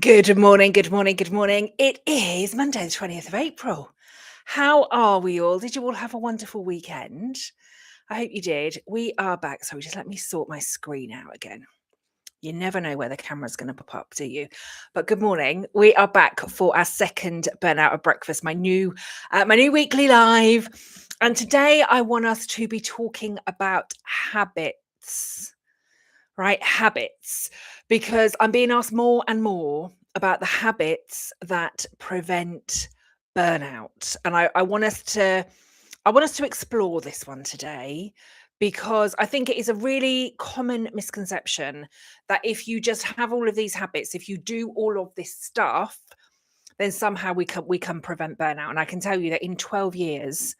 Good morning, good morning, good morning. It is Monday, the 20th of April. How are we all? Did you all have a wonderful weekend? I hope you did. We are back. Sorry, just let me sort my screen out again. You never know where the camera's going to pop up, do you? But good morning. We are back for our second Burnout of Breakfast, my new weekly live. And today I want us to be talking about habits. Right? Habits, because I'm being asked more and more about the habits that prevent burnout. And I want us to explore this one today because I think it is a really common misconception that if you just have all of these habits, if you do all of this stuff, then somehow we can prevent burnout. And I can tell you that in 12 years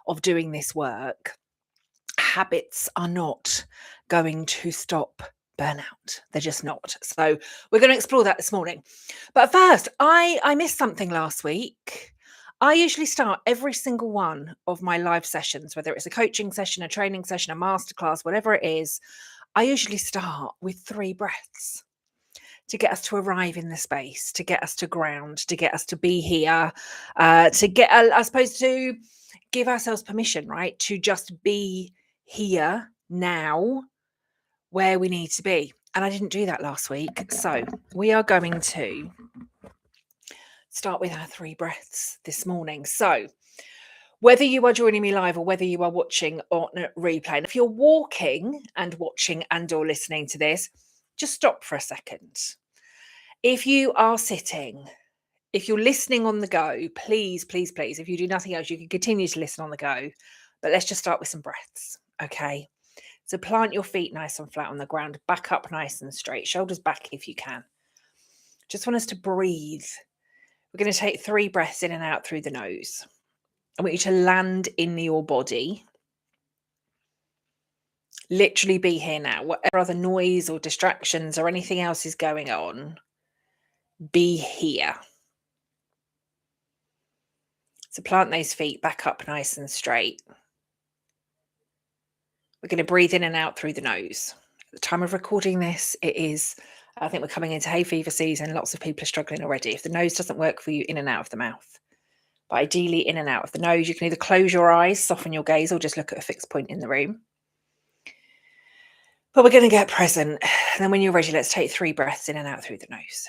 of doing this work, habits are not going to stop burnout. They're just not. So we're going to explore that this morning. But first, I missed something last week. I usually start every single one of my live sessions, whether it's a coaching session, a training session, a masterclass, whatever it is. I usually start with 3 breaths to get us to arrive in the space, to get us to ground, to get us to be here, to get, I suppose, to give ourselves permission, right, to just be here now where we need to be. And I didn't do that last week. So we are going to start with our 3 breaths this morning. So whether you are joining me live or whether you are watching on replay, and if you're walking and watching and or listening to this, just stop for a second. If you are sitting, if you're listening on the go, please, please, please, if you do nothing else, you can continue to listen on the go. But let's just start with some breaths, okay? So plant your feet nice and flat on the ground, back up nice and straight, shoulders back if you can. Just want us to breathe. We're going to take 3 breaths in and out through the nose. I want you to land in your body. Literally be here now. Whatever other noise or distractions or anything else is going on, be here. So plant those feet back up nice and straight. We're going to breathe in and out through the nose. At the time of recording this, I think we're coming into hay fever season. Lots of people are struggling already. If the nose doesn't work for you, in and out of the mouth. But ideally, in and out of the nose. You can either close your eyes, soften your gaze, or just look at a fixed point in the room. But we're going to get present. And then when you're ready, let's take 3 breaths in and out through the nose.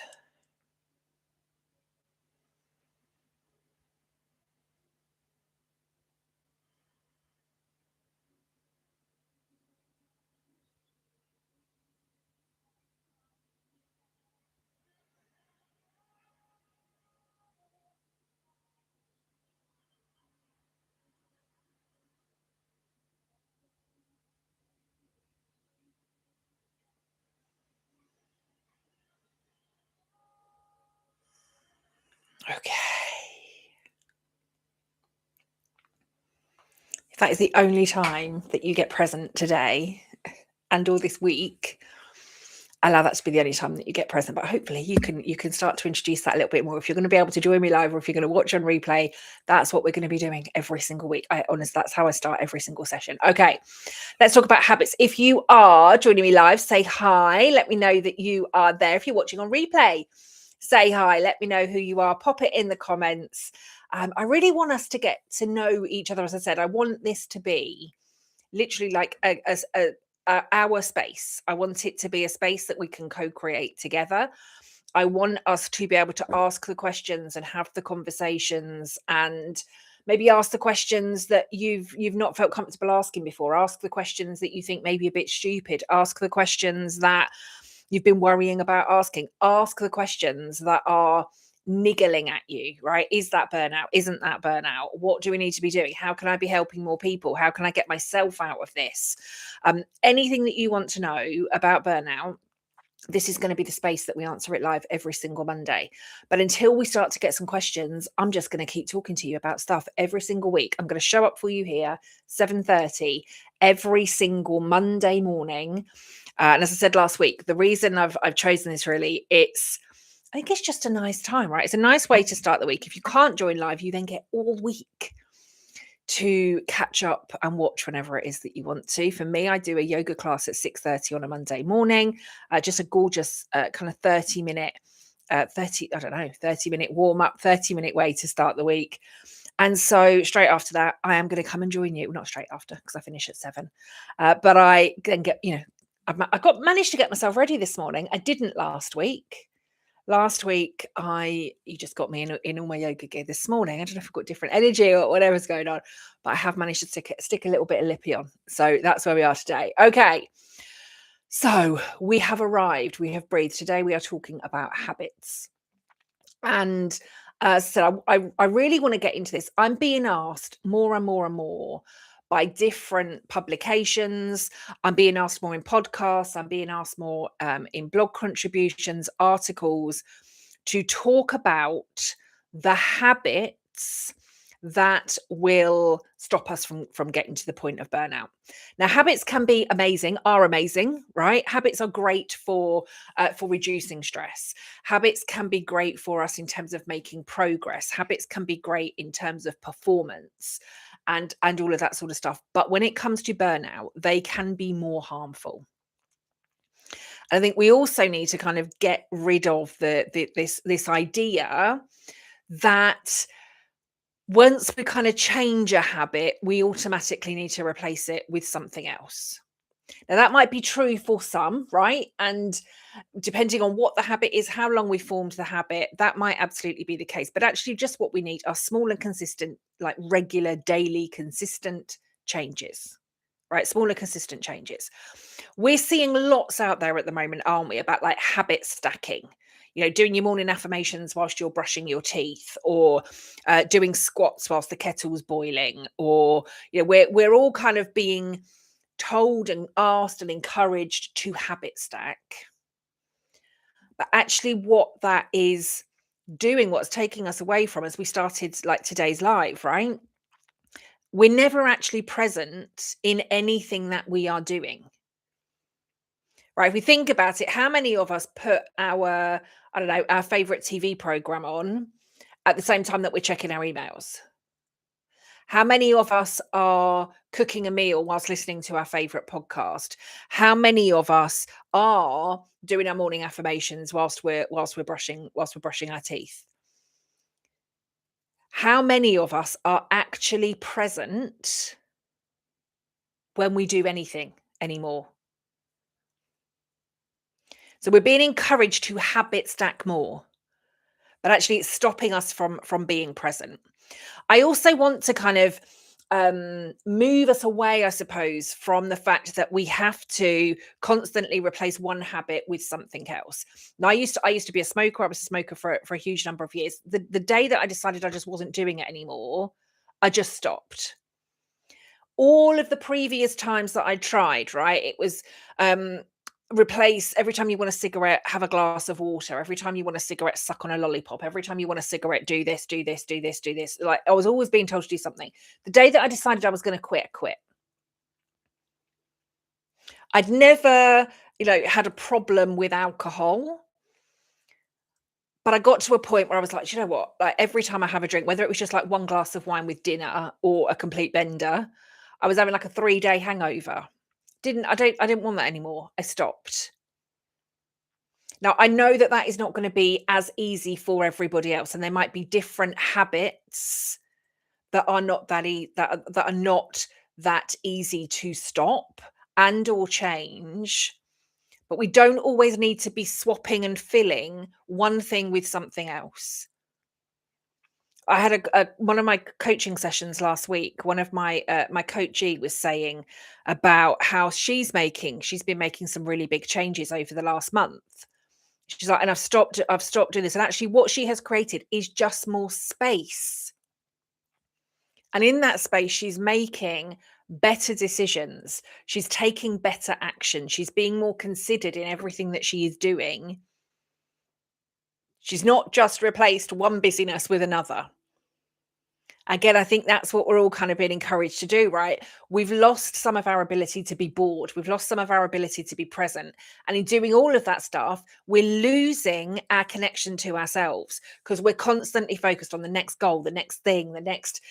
Okay. If that is the only time that you get present today and all this week, allow that to be the only time that you get present. But hopefully you can start to introduce that a little bit more. If you're going to be able to join me live or if you're going to watch on replay, that's what we're going to be doing every single week. That's how I start every single session. Okay, let's talk about habits. If you are joining me live, say hi. Let me know that you are there. If you're watching on replay, say hi. Let me know who you are. Pop it in the comments. I really want us to get to know each other. As I said, I want this to be literally like our space. I want it to be a space that we can co-create together. I want us to be able to ask the questions and have the conversations and maybe ask the questions that you've not felt comfortable asking before. Ask the questions that you think may be a bit stupid. Ask the questions that you've been worrying about asking. Ask the questions that are niggling at you, right? Is that burnout? Isn't that burnout? What do we need to be doing? How can I be helping more people? How can I get myself out of this? Anything that you want to know about burnout, this is going to be the space that we answer it live every single Monday. But until we start to get some questions, I'm just going to keep talking to you about stuff every single week. I'm going to show up for you here 7:30 every single Monday morning. And as I said last week, the reason I've chosen this really, I think it's just a nice time, right? It's a nice way to start the week. If you can't join live, you then get all week to catch up and watch whenever it is that you want to. For me, I do a yoga class at 6:30 on a Monday morning, just a gorgeous kind of 30-minute I don't know, 30-minute warm up, 30-minute way to start the week. And so straight after that, I am going to come and join you. Well, not straight after because I finish at 7. But I then get, managed to get myself ready this morning. I didn't last week. Last week, you just got me in all my yoga gear this morning. I don't know if I've got different energy or whatever's going on, but I have managed to stick a little bit of lippy on. So that's where we are today. Okay. So we have arrived. We have breathed. Today we are talking about habits. And so I really want to get into this. I'm being asked more and more and more by different publications. I'm being asked more in podcasts. I'm being asked more in blog contributions, articles, to talk about the habits that will stop us from getting to the point of burnout. Now, habits can be are amazing, right? Habits are great for reducing stress. Habits can be great for us in terms of making progress. Habits can be great in terms of performance and all of that sort of stuff. But when it comes to burnout, they can be more harmful. I think we also need to kind of get rid of this idea that once we kind of change a habit, we automatically need to replace it with something else. Now, that might be true for some, right? And depending on what the habit is, how long we formed the habit, that might absolutely be the case. But actually, just what we need are small and consistent, like regular, daily, consistent changes, right? Smaller, consistent changes. We're seeing lots out there at the moment, aren't we, about like habit stacking. Doing your morning affirmations whilst you're brushing your teeth, or doing squats whilst the kettle's boiling, or we're all kind of being told and asked and encouraged to habit stack. But actually, what that is doing, what's taking us away from, as we started like today's live, right? We're never actually present in anything that we are doing. Right, if we think about it, how many of us put our favorite TV program on at the same time that we're checking our emails? How many of us are cooking a meal whilst listening to our favorite podcast? How many of us are doing our morning affirmations whilst we're brushing our teeth? How many of us are actually present when we do anything anymore? So we're being encouraged to habit stack more, but actually it's stopping us from being present. I also want to kind of move us away, I suppose, from the fact that we have to constantly replace one habit with something else. Now, I used to be a smoker. I was a smoker for a huge number of years. The day that I decided I just wasn't doing it anymore, I just stopped. All of the previous times that I tried, right, it was replace every time you want a cigarette, have a glass of water. Every time you want a cigarette, suck on a lollipop. Every time you want a cigarette, do this, do this, do this, do this. Like, I was always being told to do something. The day that I decided I was going to quit. I'd never, had a problem with alcohol, but I got to a point where I was like, you know what? Like, every time I have a drink, whether it was just like one glass of wine with dinner or a complete bender, I was having like a 3-day hangover. I didn't want that anymore. I stopped. Now, I know that that is not going to be as easy for everybody else, and there might be different habits that are not that are not that easy to stop and or change. But we don't always need to be swapping and filling one thing with something else. I had one of my coaching sessions last week. One of my my coachee was saying about how she's been making some really big changes over the last month. She's like, and I've stopped doing this. And actually what she has created is just more space. And in that space, she's making better decisions. She's taking better action. She's being more considered in everything that she is doing. She's not just replaced one busyness with another. Again, I think that's what we're all kind of being encouraged to do, right? We've lost some of our ability to be bored. We've lost some of our ability to be present. And in doing all of that stuff, we're losing our connection to ourselves because we're constantly focused on the next goal, the next thing, the next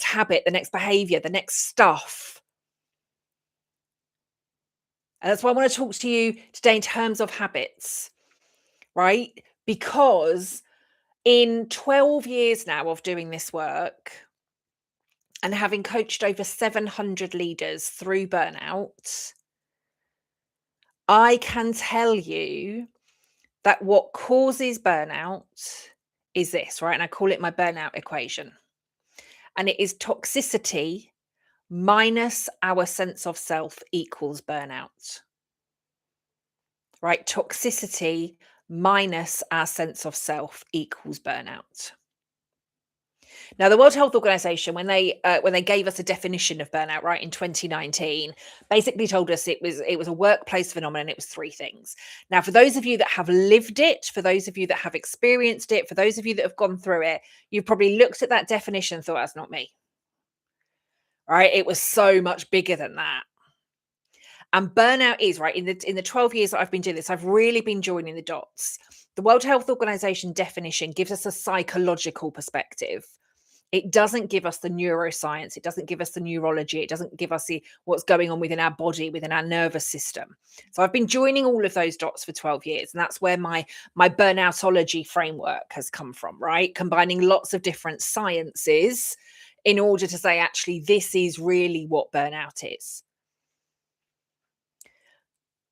habit, the next behavior, the next stuff. And that's why I want to talk to you today in terms of habits, right? because in 12 years now of doing this work and having coached over 700 leaders through burnout, I can tell you that what causes burnout is this, right? And I call it my burnout equation. And it is toxicity minus our sense of self equals burnout, right? Toxicity minus our sense of self equals burnout. Now, the World Health Organization, when they gave us a definition of burnout, right, in 2019, basically told us it was a workplace phenomenon. It was three things. Now, for those of you that have lived it, for those of you that have experienced it, for those of you that have gone through it, you've probably looked at that definition and thought, that's not me. Right? It was so much bigger than that. And burnout is, right, in the 12 years that I've been doing this, I've really been joining the dots. The World Health Organization definition gives us a psychological perspective. It doesn't give us the neuroscience. It doesn't give us the neurology. It doesn't give us what's going on within our body, within our nervous system. So I've been joining all of those dots for 12 years. And that's where my burnoutology framework has come from, right? Combining lots of different sciences in order to say, actually, this is really what burnout is.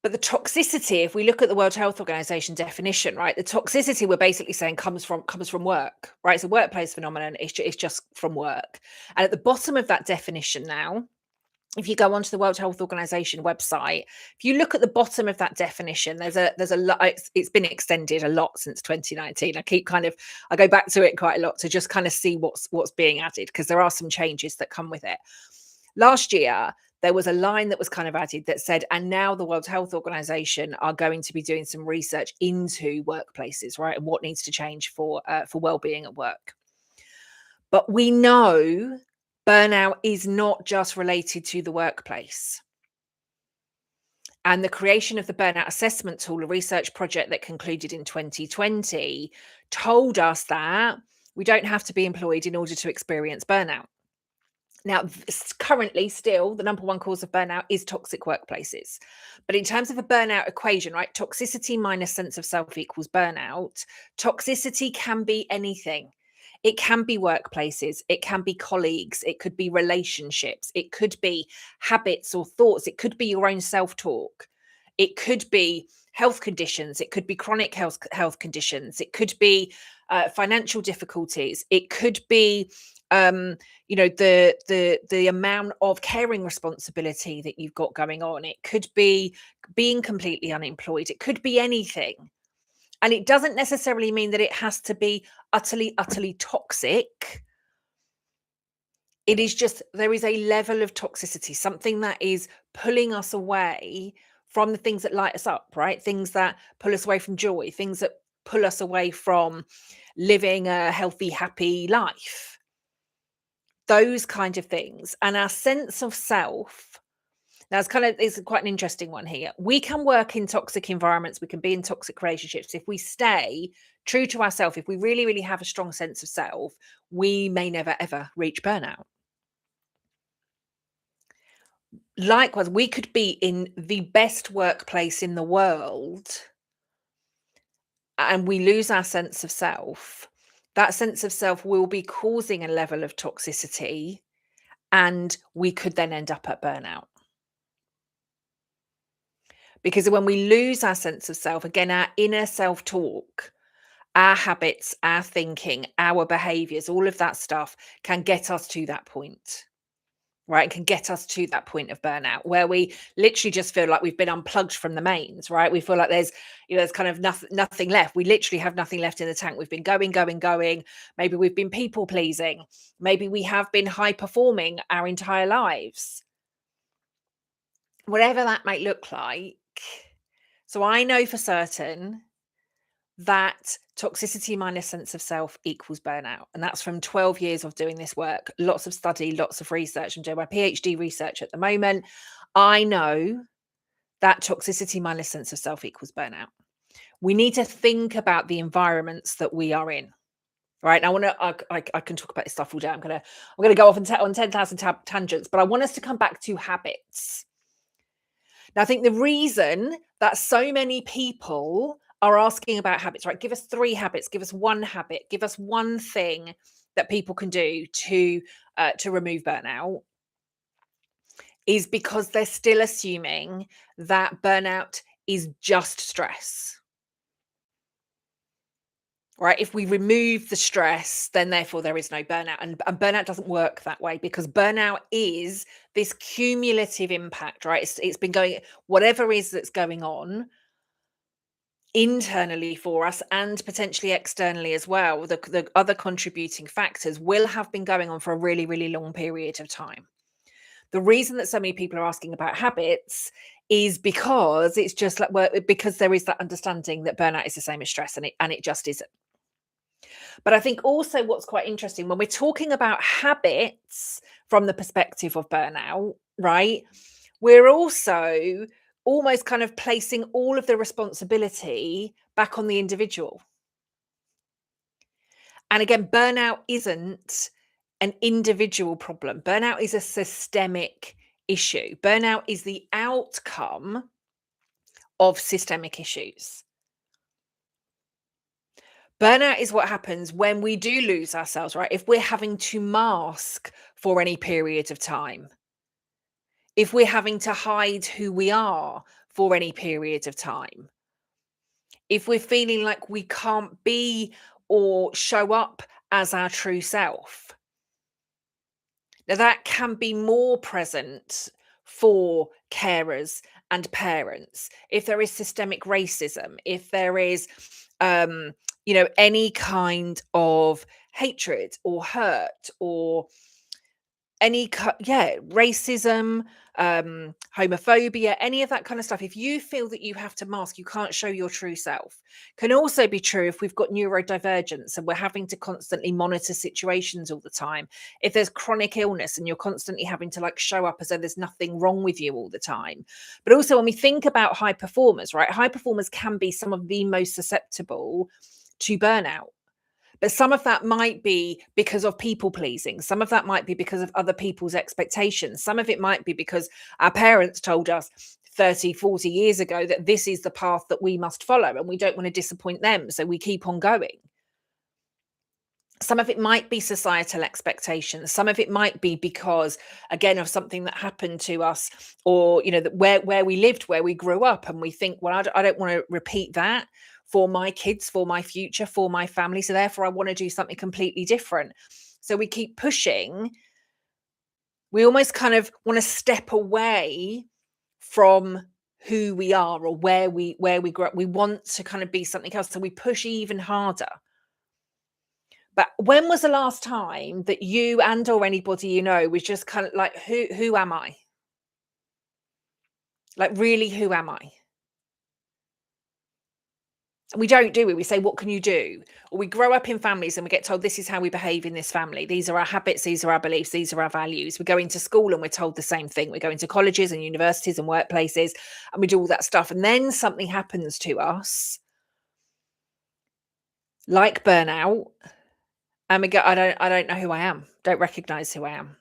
But the toxicity, if we look at the World Health Organization definition, right, the toxicity we're basically saying comes from work, right? It's a workplace phenomenon. It's just from work. And at the bottom of that definition now, if you go onto the World Health Organization website, if you look at the bottom of that definition, there's a lot. It's been extended a lot since 2019. I go back to it quite a lot to just kind of see what's being added, because there are some changes that come with it. Last year, there was a line that was kind of added that said, and now the World Health Organization are going to be doing some research into workplaces, right? And what needs to change for well-being at work. But we know burnout is not just related to the workplace. And the creation of the burnout assessment tool, a research project that concluded in 2020, told us that we don't have to be employed in order to experience burnout. Now, currently, still, the number one cause of burnout is toxic workplaces. But in terms of a burnout equation, right, toxicity minus sense of self equals burnout. Toxicity can be anything. It can be workplaces. It can be colleagues. It could be relationships. It could be habits or thoughts. It could be your own self-talk. It could be health conditions. It could be chronic health conditions. It could be financial difficulties. It could be the amount of caring responsibility that you've got going on. It could be being completely unemployed. It could be anything. And it doesn't necessarily mean that it has to be utterly toxic. It is just, there is a level of toxicity, something that is pulling us away from the things that light us up, right? Things that pull us away from joy, things that pull us away from living a healthy, happy life. Those kind of things. And our sense of self, now it's quite an interesting one here. We can work in toxic environments. We can be in toxic relationships. If we stay true to ourselves, if we really, really have a strong sense of self, we may never, ever reach burnout. Likewise, we could be in the best workplace in the world and we lose our sense of self. That sense of self will be causing a level of toxicity, and we could then end up at burnout. Because when we lose our sense of self, again, our inner self-talk, our habits, our thinking, our behaviors, all of that stuff can get us to that point, right? Can get us to that point of burnout where we literally just feel like we've been unplugged from the mains, right? We feel like there's kind of nothing left. We literally have nothing left in the tank. We've been going. Maybe we've been people pleasing. Maybe we have been high performing our entire lives. Whatever that might look like. So I know for certain that toxicity minus sense of self equals burnout. And that's from 12 years of doing this work, lots of study, lots of research. I'm doing my PhD research at the moment. I know that toxicity minus sense of self equals burnout. We need to think about the environments that we are in. Right. And I can talk about this stuff all day. I'm gonna go off on 10,000 tangents, but I want us to come back to habits. Now, I think the reason that so many people are asking about habits, right? Give us 3 habits, give us 1 habit, give us one thing that people can do to remove burnout, is because they're still assuming that burnout is just stress. Right? If we remove the stress, then therefore there is no burnout. And burnout doesn't work that way, because burnout is this cumulative impact, right? It's been going, whatever is that's going on internally for us and potentially externally as well. The other contributing factors will have been going on for a really, really long period of time. The reason that so many people are asking about habits is because it's just like, well, because there is that understanding that burnout is the same as stress, and it just isn't. But I think also what's quite interesting when we're talking about habits from the perspective of burnout, right? We're also almost kind of placing all of the responsibility back on the individual. And again, burnout isn't an individual problem. Burnout is a systemic issue. Burnout is the outcome of systemic issues. Burnout is what happens when we do lose ourselves, right? If we're having to mask for any period of time, if we're having to hide who we are for any period of time, if we're feeling like we can't be or show up as our true self. Now, that can be more present for carers and parents if there is systemic racism, if there is, any kind of hatred or hurt or racism, homophobia, any of that kind of stuff. If you feel that you have to mask, you can't show your true self. Can also be true if we've got neurodivergence and we're having to constantly monitor situations all the time. If there's chronic illness and you're constantly having to like show up as though there's nothing wrong with you all the time. But also when we think about high performers, right? High performers can be some of the most susceptible to burnout. But some of that might be because of people pleasing. Some of that might be because of other people's expectations. Some of it might be because our parents told us 30, 40 years ago that this is the path that we must follow and we don't want to disappoint them. So we keep on going. Some of it might be societal expectations. Some of it might be because, again, of something that happened to us, or that where we lived, where we grew up, and we think, well, I don't want to repeat that for my kids, for my future, for my family. So therefore, I want to do something completely different. So we keep pushing. We almost kind of want to step away from who we are or where we grew up. We want to kind of be something else. So we push even harder. But when was the last time that you and or anybody was just kind of like, who am I? Like, really, who am I? And we don't do it. We say, what can you do? Or we grow up in families and we get told this is how we behave in this family. These are our habits. These are our beliefs. These are our values. We go into school and we're told the same thing. We go into colleges and universities and workplaces and we do all that stuff. And then something happens to us, like burnout. And we go, I don't know who I am. Don't recognize who I am.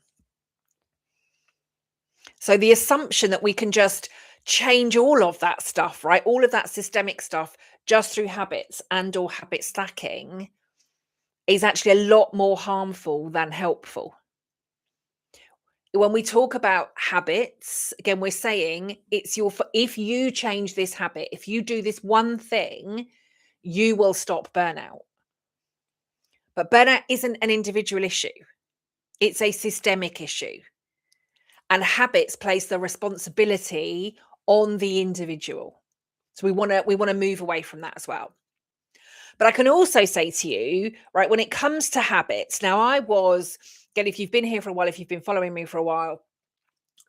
So the assumption that we can just change all of that stuff, right? All of that systemic stuff just through habits and or habit stacking is actually a lot more harmful than helpful. When we talk about habits, again, we're saying if you change this habit, if you do this one thing, you will stop burnout. But burnout isn't an individual issue. It's a systemic issue. And habits place the responsibility on the individual. So we want to move away from that as well. But I can also say to you, right, when it comes to habits, now again, if you've been here for a while, if you've been following me for a while,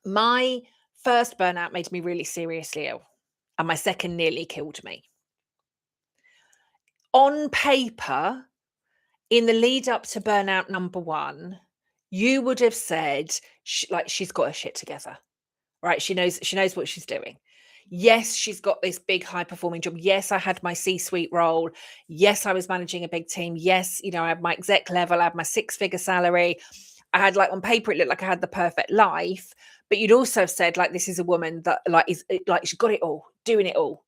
my first burnout made me really seriously ill, and my second nearly killed me. On paper, in the lead up to burnout number 1, you would have said, she's got her shit together, right? She knows what she's doing. Yes, she's got this big high performing job. Yes, I had my C-suite role. Yes, I was managing a big team. Yes, I had my exec level. I had my 6-figure salary. I had, like, on paper, it looked like I had the perfect life. But you'd also have said, like, this is a woman that she's got it all, doing it all.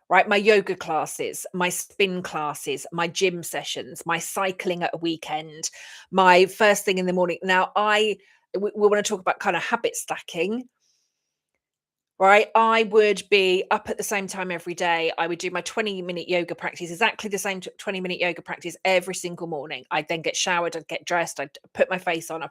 right? My yoga classes, my spin classes, my gym sessions, my cycling at a weekend, my first thing in the morning. Now, we want to talk about kind of habit stacking. Right, I would be up at the same time every day. I would do my 20-minute yoga practice, exactly the same 20-minute yoga practice every single morning. I'd then get showered, I'd get dressed, I'd put my face on,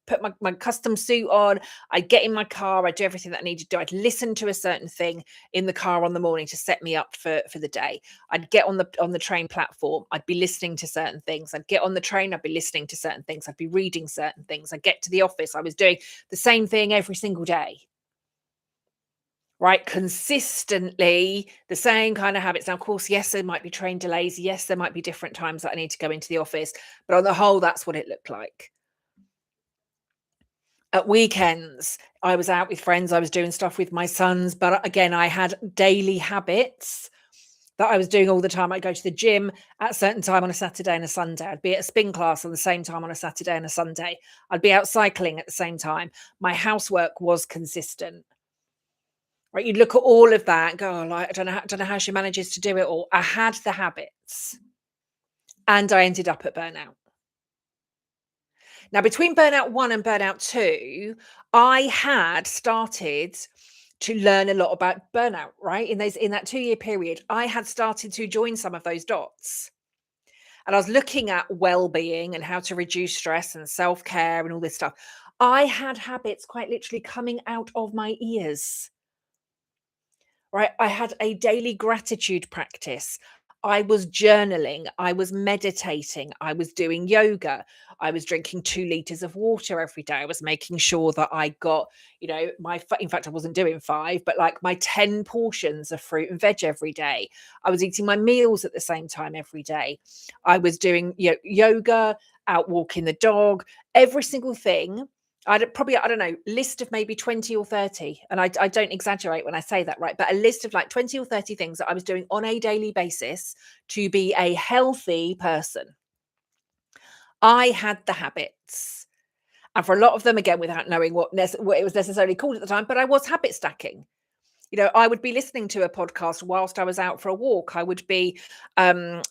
put my custom suit on, I'd get in my car, I'd do everything that I needed to do. I'd listen to a certain thing in the car on the morning to set me up for the day. I'd get on the train platform, I'd be listening to certain things. I'd get on the train, I'd be listening to certain things, I'd be reading certain things. I'd get to the office, I was doing the same thing every single day. Right, consistently the same kind of habits. Now, of course, yes, there might be train delays. Yes, there might be different times that I need to go into the office, but on the whole, that's what it looked like. At weekends, I was out with friends, I was doing stuff with my sons, but again, I had daily habits that I was doing all the time. I'd go to the gym at a certain time on a Saturday and a Sunday. I'd be at a spin class on the same time on a Saturday and a Sunday. I'd be out cycling at the same time. My housework was consistent. Right, you look at all of that and go, "Oh, like, I don't know how she manages to do it all." I had the habits, and I ended up at burnout. Now, between burnout 1 and burnout 2, I had started to learn a lot about burnout, right? In that 2-year period, I had started to join some of those dots. And I was looking at well-being and how to reduce stress and self-care and all this stuff. I had habits quite literally coming out of my ears. Right? I had a daily gratitude practice. I was journaling, I was meditating, I was doing yoga, I was drinking 2 liters of water every day. I was making sure that I got, in fact, I wasn't doing 5, but like my 10 portions of fruit and veg every day. I was eating my meals at the same time every day. I was doing, yoga, out walking the dog, every single thing. I'd probably, I don't know, list of maybe 20 or 30. And I don't exaggerate when I say that, right? But a list of like 20 or 30 things that I was doing on a daily basis to be a healthy person. I had the habits. And for a lot of them, again, without knowing what it was necessarily called at the time, but I was habit stacking. I would be listening to a podcast whilst I was out for a walk. I would be, kind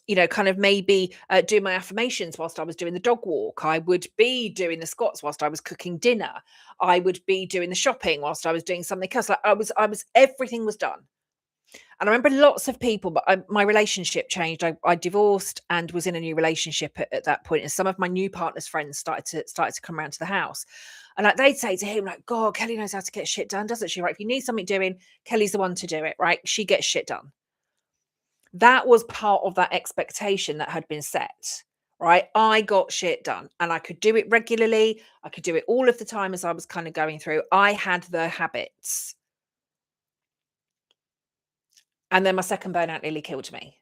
of maybe doing my affirmations whilst I was doing the dog walk. I would be doing the squats whilst I was cooking dinner. I would be doing the shopping whilst I was doing something else. Like everything was done. And I remember lots of people, but my relationship changed. I divorced and was in a new relationship at that point. And some of my new partner's friends started to come around to the house. And like they'd say to him, like, God, Kelly knows how to get shit done, doesn't she? Right. If you need something doing, Kelly's the one to do it, right? She gets shit done. That was part of that expectation that had been set. Right. I got shit done and I could do it regularly. I could do it all of the time as I was kind of going through. I had the habits. And then my second burnout nearly killed me.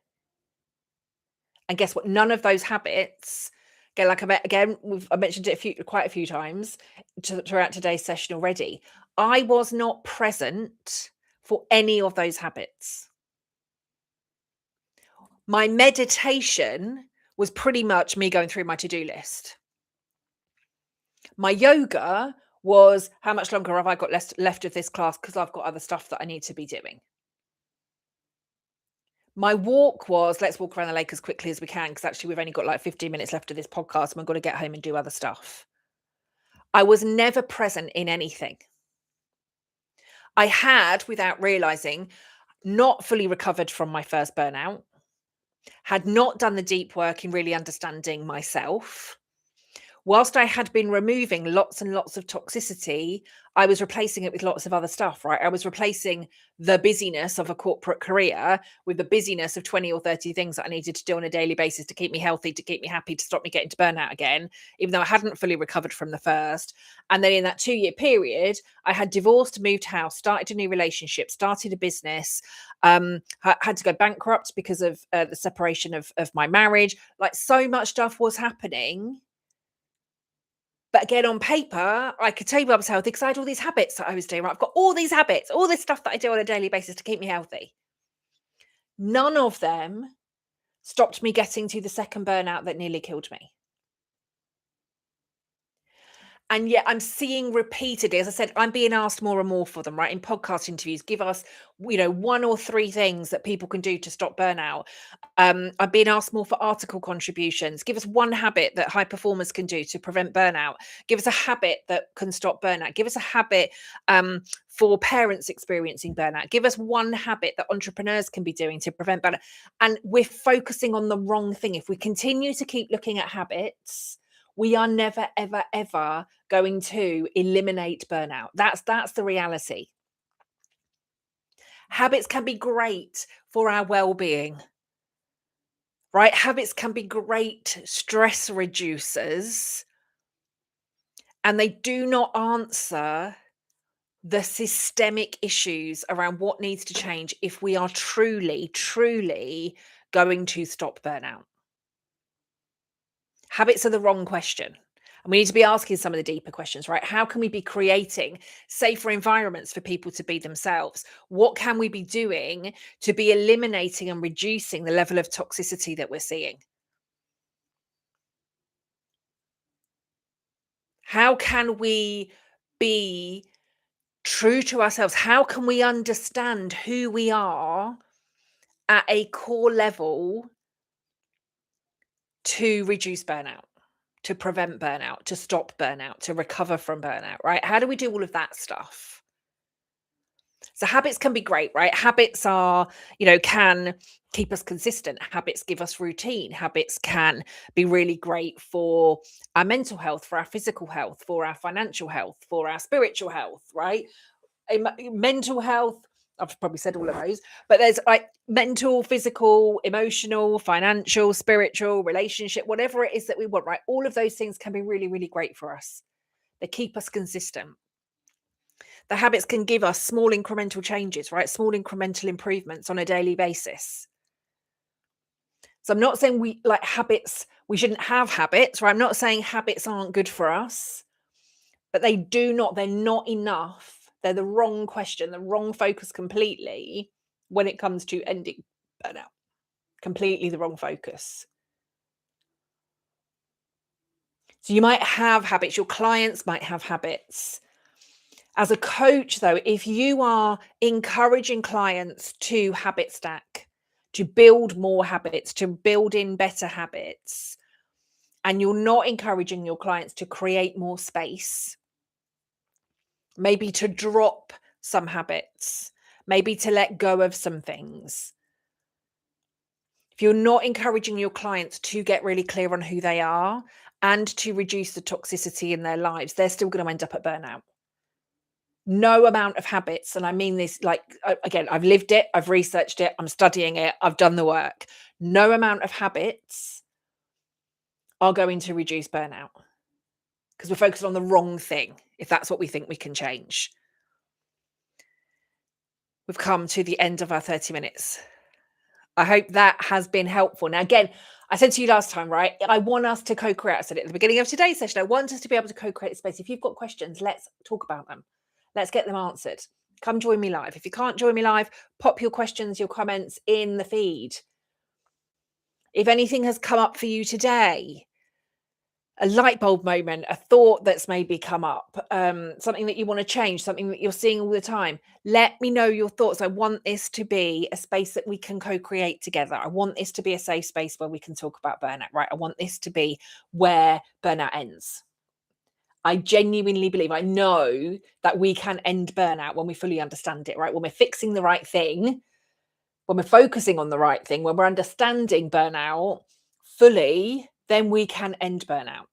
And guess what? None of those habits, again, like I mentioned it quite a few times throughout today's session already. I was not present for any of those habits. My meditation was pretty much me going through my to-do list. My yoga was how much longer have I got left of this class because I've got other stuff that I need to be doing. My walk was, let's walk around the lake as quickly as we can because actually we've only got like 15 minutes left of this podcast and we've got to get home and do other stuff. I was never present in anything. I had, without realizing, not fully recovered from my first burnout, had not done the deep work in really understanding myself. Whilst I had been removing lots and lots of toxicity, I was replacing it with lots of other stuff, right? I was replacing the busyness of a corporate career with the busyness of 20 or 30 things that I needed to do on a daily basis to keep me healthy, to keep me happy, to stop me getting to burnout again, even though I hadn't fully recovered from the first. And then in that 2-year period, I had divorced, moved house, started a new relationship, started a business, had to go bankrupt because of the separation of my marriage. Like so much stuff was happening. But again, on paper, I could tell you I was healthy because I had all these habits that I was doing. Right? I've got all these habits, all this stuff that I do on a daily basis to keep me healthy. None of them stopped me getting to the second burnout that nearly killed me. And yet I'm seeing repeatedly, as I said, I'm being asked more and more for them, right? In podcast interviews, give us, 1 or 3 things that people can do to stop burnout. I'm being asked more for article contributions. Give us one habit that high performers can do to prevent burnout. Give us a habit that can stop burnout. Give us a habit for parents experiencing burnout. Give us one habit that entrepreneurs can be doing to prevent burnout. And we're focusing on the wrong thing. If we continue to keep looking at habits, we are never, ever, ever going to eliminate burnout. That's the reality. Habits can be great for our well-being, right? Habits can be great stress reducers, and they do not answer the systemic issues around what needs to change if we are truly, truly going to stop burnout. Habits are the wrong question. And we need to be asking some of the deeper questions, right? How can we be creating safer environments for people to be themselves? What can we be doing to be eliminating and reducing the level of toxicity that we're seeing? How can we be true to ourselves? How can we understand who we are at a core level to reduce burnout, to prevent burnout, to stop burnout, to recover from burnout, right? How do we do all of that stuff? So habits can be great, right? Habits are, can keep us consistent. Habits give us routine. Habits can be really great for our mental health, for our physical health, for our financial health, for our spiritual health, right? Mental health, I've probably said all of those, but there's like mental, physical, emotional, financial, spiritual, relationship, whatever it is that we want, right? All of those things can be really, really great for us. They keep us consistent. The habits can give us small incremental changes, right? Small incremental improvements on a daily basis. So I'm not saying we shouldn't have habits, right? I'm not saying habits aren't good for us, but they're not enough. They're the wrong question, the wrong focus completely when it comes to ending burnout. Completely the wrong focus. So you might have habits, your clients might have habits. As a coach, though, if you are encouraging clients to habit stack, to build more habits, to build in better habits, and you're not encouraging your clients to create more space, maybe to drop some habits, maybe to let go of some things. If you're not encouraging your clients to get really clear on who they are and to reduce the toxicity in their lives, they're still going to end up at burnout. No amount of habits, and I mean this again, I've lived it, I've researched it, I'm studying it, I've done the work. No amount of habits are going to reduce burnout because we're focused on the wrong thing if that's what we think we can change. We've come to the end of our 30 minutes. I hope that has been helpful. Now, again, I said to you last time, right? I want us to co-create. I said at the beginning of today's session, I want us to be able to co-create a space. If you've got questions, let's talk about them. Let's get them answered. Come join me live. If you can't join me live, pop your questions, your comments in the feed. If anything has come up for you today, a light bulb moment, a thought that's maybe come up, something that you want to change, something that you're seeing all the time, let me know your thoughts. I want this to be a space that we can co-create together. I want this to be a safe space where we can talk about burnout, right? I want this to be where burnout ends. I genuinely believe, I know that we can end burnout when we fully understand it, right? When we're fixing the right thing, when we're focusing on the right thing, when we're understanding burnout fully, then we can end burnout.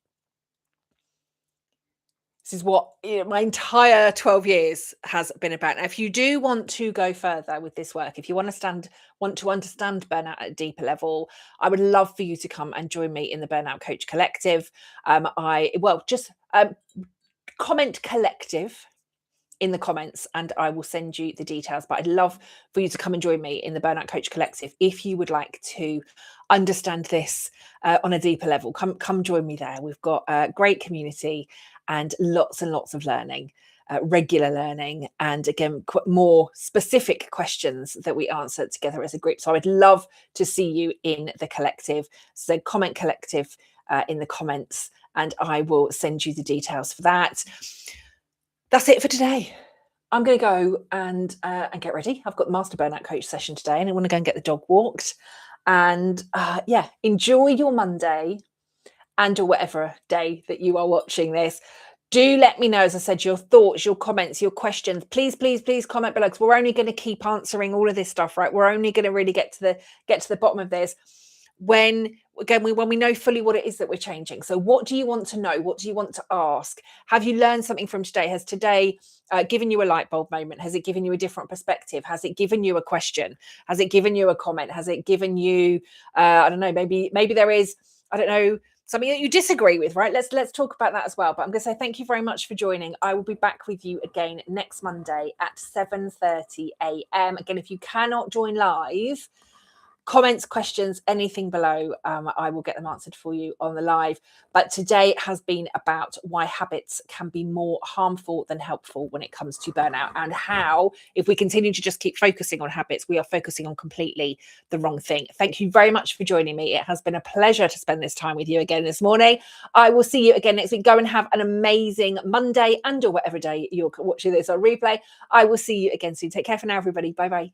This is what my entire 12 years has been about. Now, if you do want to go further with this work, if you want to understand burnout at a deeper level, I would love for you to come and join me in the Burnout Coach Collective. Comment collective in the comments and I will send you the details. But I'd love for you to come and join me in the Burnout Coach Collective if you would like to understand this on a deeper level. Come join me there. We've got a great community and lots of learning, regular learning, and again, more specific questions that we answer together as a group. So I'd love to see you in the collective. So comment collective in the comments and I will send you the details for that. That's it for today. I'm going to go and get ready. I've got the Master Burnout Coach session today, and I want to go and get the dog walked. And yeah, enjoy your Monday and or whatever day that you are watching this. Do let me know, as I said, your thoughts, your comments, your questions. Please, please, please comment below, because we're only going to keep answering all of this stuff, right? We're only going to really get to the bottom of this when we know fully what it is that we're changing. So what do you want to know? What do you want to ask? Have you learned something from today? Has today given you a light bulb moment? Has it given you a different perspective? Has it given you a question? Has it given you a comment? Has it given you, I don't know, maybe there is, I don't know, something that you disagree with, right? Let's talk about that as well. But I'm going to say thank you very much for joining. I will be back with you again next Monday at 7:30 a.m. Again, if you cannot join live, comments, questions, anything below, I will get them answered for you on the live. But today has been about why habits can be more harmful than helpful when it comes to burnout, and how, if we continue to just keep focusing on habits, we are focusing on completely the wrong thing. Thank you very much for joining me. It has been a pleasure to spend this time with you again this morning. I will see you again next week. Go and have an amazing Monday, and or whatever day you're watching this on replay. I will see you again soon. Take care for now, everybody. Bye bye.